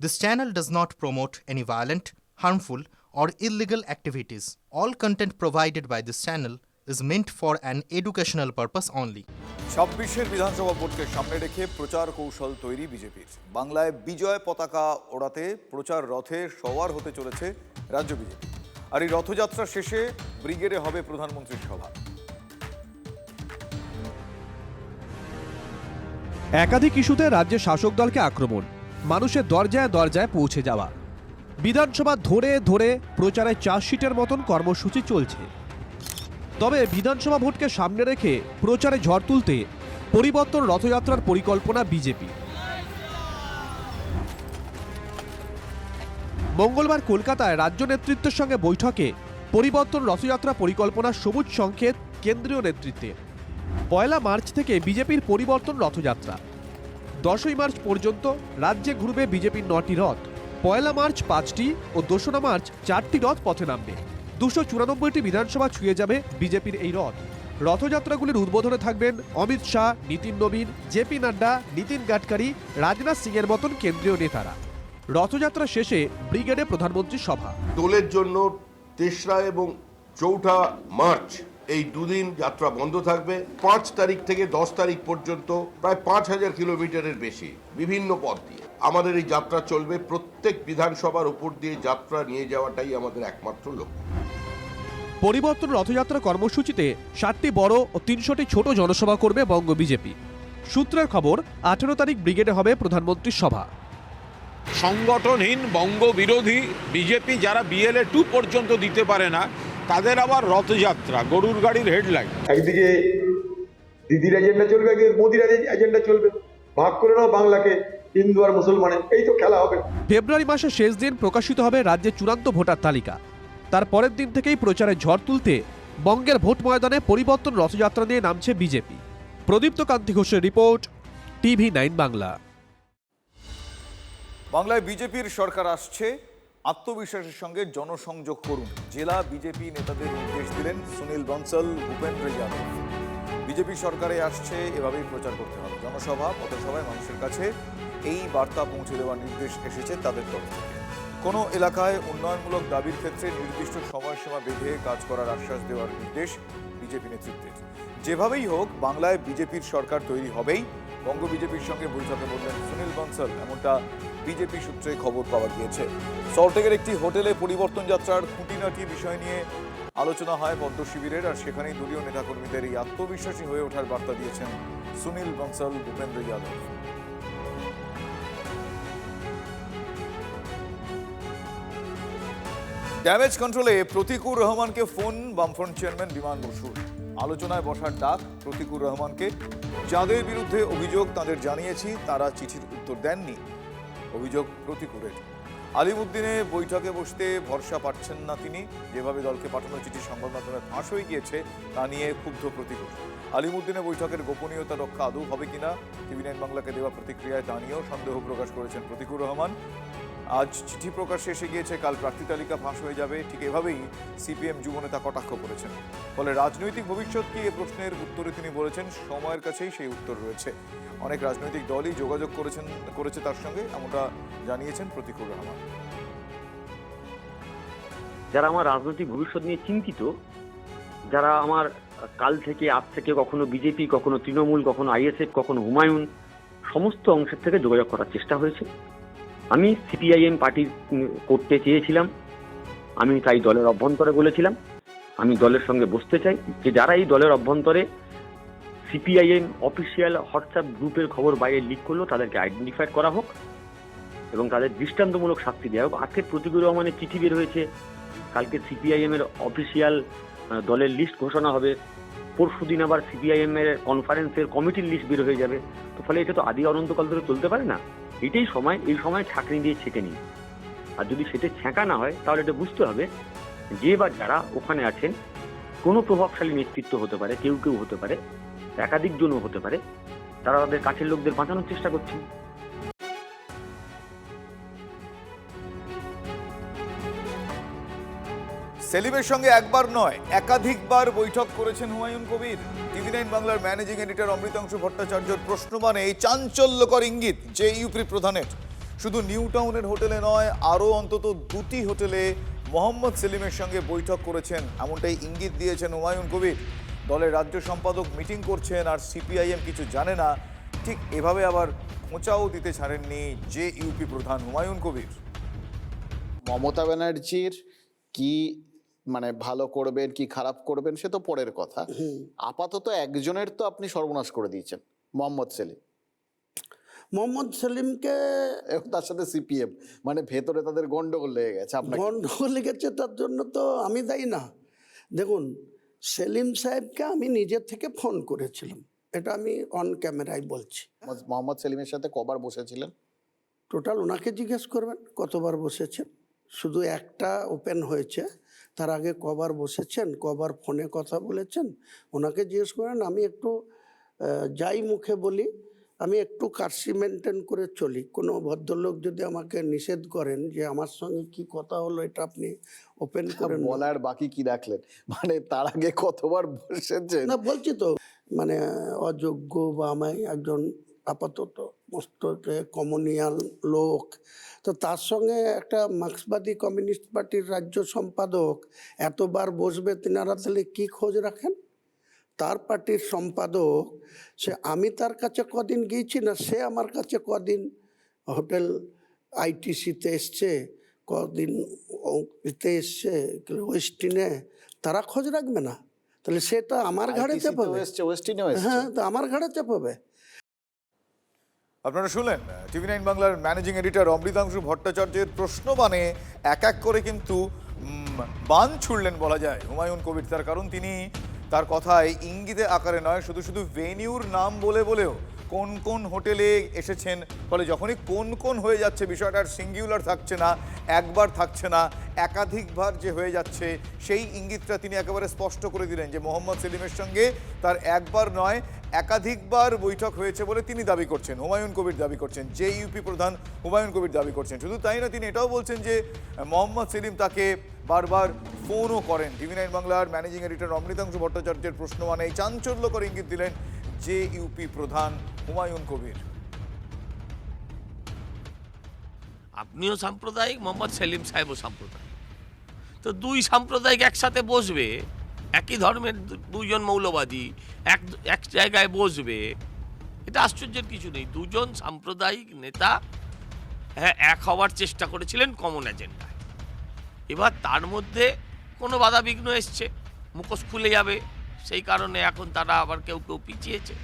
This channel does not promote any violent, harmful, or illegal activities. All content provided by this channel is meant for an educational purpose only. ২৬-এর বিধানসভা ভোটকে সামনে রেখে প্রচার কৌশল তৈরি বিজেপির। বাংলায় বিজয় পতাকা ওড়াতে প্রচার রথে সওয়ার হতে চলেছে রাজ্য বিজেপি। আর এই রথযাত্রা শেষে ব্রিগেডে হবে প্রধানমন্ত্রীর সভা। একাধিক ইস্যুতে রাজ্যের শাসক দলকে আক্রমণ, মানুষের দরজায় দরজায় পৌঁছে যাওয়া, বিধানসভা ধরে ধরে প্রচারে চার্জশিটের মতন কর্মসূচি চলছে। তবে বিধানসভা ভোটকে সামনে রেখে প্রচারে ঝড় তুলতে পরিবর্তন রথযাত্রার পরিকল্পনা বিজেপি। মঙ্গলবার কলকাতায় রাজ্য নেতৃত্বের সঙ্গে বৈঠকে পরিবর্তন রথযাত্রা পরিকল্পনার সবুজ সংকেত কেন্দ্রীয় নেতৃত্বে। ১ মার্চ থেকে বিজেপির পরিবর্তন রথযাত্রা, ১০ মার্চ পর্যন্ত রাজ্যে ঘুরবে বিজেপির ৯টি রথ। ১ মার্চ ৫টি ও ২রা মার্চ ৪টি রথ পথে নামবে। ২৯৪টি বিধানসভা ছুঁয়ে যাবে বিজেপির এই রথ। রথযাত্রাগুলির উদ্বোধনে থাকবেন অমিত শাহ, নীতিন নবীন, জেপি নাড্ডা, নীতিন গাডকারি, রাজনাথ সিংয়ের মতন কেন্দ্রীয় নেতারা। রথযাত্রা শেষে ব্রিগেডে প্রধানমন্ত্রীর সভা। দোলের জন্য ৩রা এবং ৪ঠা মার্চ এই দুদিন যাত্রা বন্ধ থাকবে। ৫ তারিখ থেকে ১০ তারিখ পর্যন্ত প্রায় ৫,০০০ কিলোমিটারের বেশি বিভিন্ন পথ দিয়ে আমাদের এই যাত্রা চলবে। প্রত্যেক বিধানসভার উপর দিয়ে যাত্রা নিয়ে যাওয়াটাই আমাদের একমাত্র লক্ষ্য। পরিবর্তন রথযাত্রা কর্মসূচিতে ৬০টি বড় ও ৩০০টি ছোট জনসভা করবে বঙ্গ বিজেপি। সূত্রের খবর, ১৮ তারিখ ব্রিগেডে হবে প্রধানমন্ত্রীর সভা। সংগঠনহীন বঙ্গ বিরোধী বিজেপি যারা বিএলএ 2 পর্যন্ত দিতে পারে না, তাদের আবার রথযাত্রা, গরুর গাড়ির হেডলাইন। একদিকে দিদির এজেন্ডা চলবে, একদিকে মোদির এজেন্ডা চলবে। ভাগ করে নাও বাংলাকে হিন্দু আর মুসলমানে, এই তো খেলা হবে। ফেব্রুয়ারি মাসের শেষ দিন প্রকাশিত হবে রাজ্যের চূড়ান্ত ভোটার তালিকা। তার পরের দিন থেকেই প্রচারে ঝড় তুলতে বঙ্গের ভোট ময়দানে পরিবর্তন রথযাত্রা নিয়ে নামছে বিজেপি। প্রদীপ্ত কান্তি ঘোষের রিপোর্ট, TV9 বাংলা। বাংলায় বিজেপির সরকার আসছে, আত্মবিশ্বাসের সঙ্গে জনসংযোগ করুন। জেলা বিজেপি নেতাদের নির্দেশ দিলেন সুনীল বনসল, ভূপেন্দ্র যাদব। বিজেপি সরকারে আসছে, এভাবেই প্রচার করতে হবে। জনসভা, পথসভায় মানুষের কাছে এই বার্তা পৌঁছে দেওয়ার নির্দেশ এসেছে তাদের তরফ থেকে। কোনো এলাকায় উন্নয়নমূলক দাবির ক্ষেত্রে নির্দিষ্ট সময়সীমা বেঁধে কাজ করার আশ্বাস দেওয়ার নির্দেশ বিজেপি নেতৃত্বের। যেভাবেই হোক বাংলায় বিজেপির সরকার তৈরি হবেই, বঙ্গ বিজেপির সঙ্গে বৈঠকে বললেন সুনীল বনসল, এমনটা বিজেপি সূত্রে খবর পাওয়া গিয়েছে। সল্টলেকের একটি হোটেলে পরিবর্তন যাত্রার খুঁটিনাটি বিষয় নিয়ে আলোচনা হয় পদ্ম শিবিরের, আর সেখানেই দলীয় নেতাকর্মীদের এই আত্মবিশ্বাসী হয়ে ওঠার বার্তা দিয়েছেন সুনীল বনসল, ভূপেন্দ্র যাদব। ড্যামেজ কন্ট্রোলে প্রতিকুর রহমানকে ফোন বামফ্রন্ট চেয়ারম্যান বিমান বসুর। আলোচনায় বসার ডাক প্রতিকুর রহমানকে। যাদের বিরুদ্ধে অভিযোগ তাদের জানিয়েছি, তারা চিঠির উত্তর দেননি, অভিযোগ প্রতিকুরের। আলিমুদ্দিনে বৈঠকে বসতে ভরসা পাচ্ছেন না তিনি। যেভাবে দলকে পাঠানো চিঠি সংবাদ মাধ্যমে ফাঁস হয়ে গিয়েছে তা নিয়ে ক্ষুব্ধ প্রতিকুর। আলিমুদ্দিনে বৈঠকের গোপনীয়তা রক্ষা আদৌ হবে কিনা TV9 বাংলাকে দেওয়া প্রতিক্রিয়ায় তা নিয়েও সন্দেহ প্রকাশ করেছেন প্রতিকুর রহমান। আজ চিঠি প্রকাশ এসে গিয়েছে, কাল প্রার্থী তালিকা ফাঁস হয়ে যাবে, ঠিক এভাবেই সিপিএম যুবনেতা কটাক্ষ করেছেন। ফলে রাজনৈতিক ভবিষ্যৎ কি, এ প্রশ্নের উত্তরে তিনি বলেছেন সময়ের কাছেই সেই উত্তর রয়েছে। অনেক রাজনৈতিক দলই যোগাযোগ করেছে তার সঙ্গে, এমনটা জানিয়েছেন প্রতিকুর রহমান। যারা আমার রাজনৈতিক ভবিষ্যৎ নিয়ে চিন্তিত, যারা আমার কাল থেকে আজ থেকে কখনো বিজেপি, কখনো তৃণমূল, কখনো ISF, কখনো হুমায়ুন, সমস্ত অংশের থেকে যোগাযোগ করার চেষ্টা হয়েছে। আমি CPIM পার্টি করতে চেয়েছিলাম, আমি তাই দলের অভ্যন্তরে বলেছিলাম আমি দলের সঙ্গে বসতে চাই। যে যারা এই দলের অভ্যন্তরে CPIM অফিসিয়াল হোয়াটসঅ্যাপ গ্রুপের খবর বাইরে লিক করলো, তাদেরকে আইডেন্টিফাই করা হোক এবং তাদের দৃষ্টান্তমূলক শাস্তি দেওয়া হোক। আজকে প্রতিকুর রহমানের চিঠি বের হয়েছে, কালকে CPIM এর অফিসিয়াল দলের লিস্ট ঘোষণা হবে, পরশু দিন আবার CPIM এর কনফারেন্সের কমিটির লিস্ট বের হয়ে যাবে। তো ফলে এটা তো আদি অনন্তকাল ধরে চলতে পারে না। এটাই সময়, এই সময় ছাঁকনি দিয়ে ছেঁকে নিন। আর যদি সেটা ছেঁকা না হয়, তাহলে এটা বুঝতে হবে যে বা যারা ওখানে আছেন কোনো প্রভাবশালী নেতৃত্ব হতে পারে, কেউ কেউ হতে পারে, একাধিক জনও হতে পারে, তারা তাদের কাছের লোকদের বাঁচানোর চেষ্টা করছেন। সেলিমের সঙ্গে একবার নয় একাধিকবার বৈঠক করেছেন হুমায়ুন কবির। TV9 বাংলার ম্যানেজিং এডিটর অমৃতাংশু ভট্টাচার্যর প্রশ্ন মানে এই চাঞ্চল্যকর ইঙ্গিত যে ইউপি প্রধানের। শুধু নিউ টাউনের হোটেলে নয়, আরও অন্তত 2টি হোটেলে মোহাম্মদ সেলিমের সঙ্গে বৈঠক করেছেন, এমনটাই ইঙ্গিত দিয়েছেন হুমায়ুন কবির। দলের রাজ্য সম্পাদক মিটিং করছেন আর সিপিআইএম কিছু জানে না, ঠিক এভাবে আবার খোঁচাও দিতে ছাড়েননি যে ইউপি প্রধান হুমায়ুন কবির। মমতা ব্যানার্জির কি মানে ভালো করবেন কি খারাপ করবেন সে তো পরের কথা, আপাতত একজনের তো আপনি সর্বনাশ করে দিয়েছেন, মোহাম্মদ সেলিম। মোহাম্মদ সেলিমকে এবং তার সাথে সিপিএম, মানে ভেতরে তাদের গন্ডগোল লেগে গেছে। আপনার গন্ডগোল লেগেছে, তার জন্য তো আমি দায়ী না। দেখুন, সেলিম সাহেবকে আমি নিজের থেকে ফোন করেছিলাম, এটা আমি অন ক্যামেরায় বলছি। মোহাম্মদ সেলিমের সাথে কবার বসেছিলেন? টোটাল ওনাকে জিজ্ঞেস করবেন কতবার বসেছেন, শুধু একটা ওপেন হয়েছে, তার আগে কবার বসেছেন, কবার ফোনে কথা বলেছেন ওনাকে জিজ্ঞেস করেন। আমি একটু যাই মুখে বলি, আমি একটু কার্সি মেনটেন করে চলি। কোনো ভদ্রলোক যদি আমাকে নিষেধ করেন যে আমার সঙ্গে কি কথা হলো এটা আপনি ওপেন করেন, বলার বাকি কি রাখলেন? মানে তার আগে কতবার বসেছেন? না বলছি তো, মানে অযোগ্য বা আমি একজন আপাতত মস্ত কমিউনিয়াল লোক, তো তার সঙ্গে একটা মার্ক্সবাদী কমিউনিস্ট পার্টির রাজ্য সম্পাদক এতবার বসবে, তিনারা তাহলে কী খোঁজ রাখেন? তার পার্টির সম্পাদক সে, আমি তার কাছে কদিন গিয়েছি না, সে আমার কাছে কদিন হোটেল আইটিসিতে এসছে, কদিন এতে এসছে ওয়েস্টিনে, তারা খোঁজ রাখবে না? তাহলে সেটা আমার ঘাড়ে চাপাবে। হ্যাঁ, তো আমার ঘাড়ে চাপাবে। আপনারা শুনলেন TV9 বাংলার ম্যানেজিং এডিটর অমৃতাংশু ভট্টাচার্যের প্রশ্ন বানে এক এক করে কিন্তু বান ছুড়লেন বলা যায় হুমায়ুন কবির। তার কারণ তিনি তার কথায় ইঙ্গিতে আকারে নয়, শুধু শুধু ভেনিউর নাম বলেও কোন কোন হোটেলে এসেছেন, ফলে যখনই কোন কোন হয়ে যাচ্ছে বিষয়টা আর সিঙ্গুলার থাকছে না, একবার থাকছে না, একাধিকবার যে হয়ে যাচ্ছে, সেই ইঙ্গিতটা তিনি একেবারে স্পষ্ট করে দিলেন যে মোহাম্মদ সেলিমের সঙ্গে তার একবার নয় একাধিকবার বৈঠক হয়েছে বলে তিনি দাবি করছেন, হুমায়ুন কবির দাবি করছেন, যে ইউপি প্রধান হুমায়ুন কবির দাবি করছেন। শুধু তাই না, তিনি এটাও বলছেন যে মোহাম্মদ সেলিম তাকে বারবার ফোনও করেন। TV9 বাংলার ম্যানেজিং এডিটর অমৃতাংশু ভট্টাচার্যের প্রশ্ন মানে এই চাঞ্চল্যকর ইঙ্গিত দিলেন যে ইউপি প্রধান হুমায়ুন কবির। আপনিও সাম্প্রদায়িক, মোহাম্মদ সেলিম সাহেবও সাম্প্রদায়িক, তো দুই সাম্প্রদায়িক একসাথে বসবে, একই ধর্মের দুইজন মৌলবাদী এক জায়গায় বসবে, এটা আশ্চর্যের কিছু নেই। দুজন সাম্প্রদায়িক নেতা হ্যাঁ এক হওয়ার চেষ্টা করেছিলেন কমন এজেন্ডায়, এবার তার মধ্যে কোনো বাধা বিঘ্ন এসছে, মুখোশ খুলে যাবে, সেই কারণে এখন তারা আবার কেউ কেউ পিছিয়েছে।